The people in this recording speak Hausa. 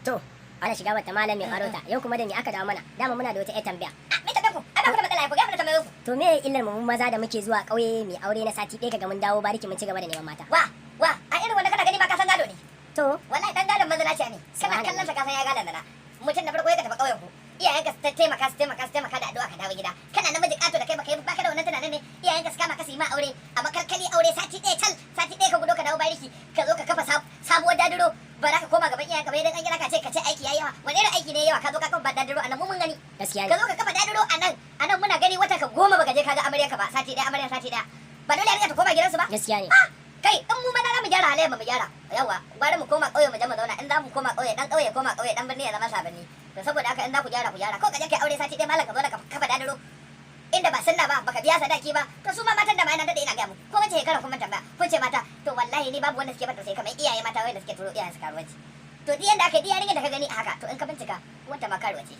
To, ana shiga wata malamin arota. Yau kuma da ni aka dawo mana. Dama muna da wata ƴar tambaya. Me tambaye ku? Ai ba ku da matsala ku ga mu tambaye ku. To me illar mu maza da muke zuwa ƙauye mai aure na sati ɗaya kaga mun dawo bariki mun ci gaba da neman mata. Wa a irin wanda kana gani ma ka san gado ne. To, Wallahi dan gadon mazalaciya ne. Kana kallon sa ka san ya gadon da na. Mutum na farko ya tafi ƙauyen ku. Iyayenka su taimaka da addu'a ka dawo gida. Kana namiji kato da kai baka da wannan tunanin ne. Iyayenka su kama ka su yi ma aure a makalkali aure sati ɗaya ka gudo ka dawo bariki ka zo ka kafa sabuwar dadiro. Ba za ka koma gaban iyayenka ba idan an kira ka ce aiki yayi yawa. Wani irin aiki ne yawa ka zo ka kafa dadiro anan mun gani. gaskiya Ka ne. zo ka kafa dadiro anan muna gani wata ka 10 baka je ka ga amarya ka ba sati ɗaya. Ba dole ya ta koma gidansu ba. Gaskiya ne. Kai in mu mana mu gyara halayen mu gyara yawa bari mu koma ƙauye mu je mu zauna in za mu koma ƙauye dan ƙauye koma ƙauye dan birni ya zama sabani to saboda haka in za ku gyara ko ka je kai aure sati ɗaya malam ka zo da kafa dadiro inda ba sunna ba baka biya sadaki ba to su ma matan da ma yana dade ina ga mu ko wace shekara kuma tambaya kun ce mata to wallahi ni babu wanda suke bata sai kamar iyaye mata wanda suke turo iyayen su karuwanci to diyan da aka yi yarinya da ka gani a haka to in ka bincika wanta ma karuwa ce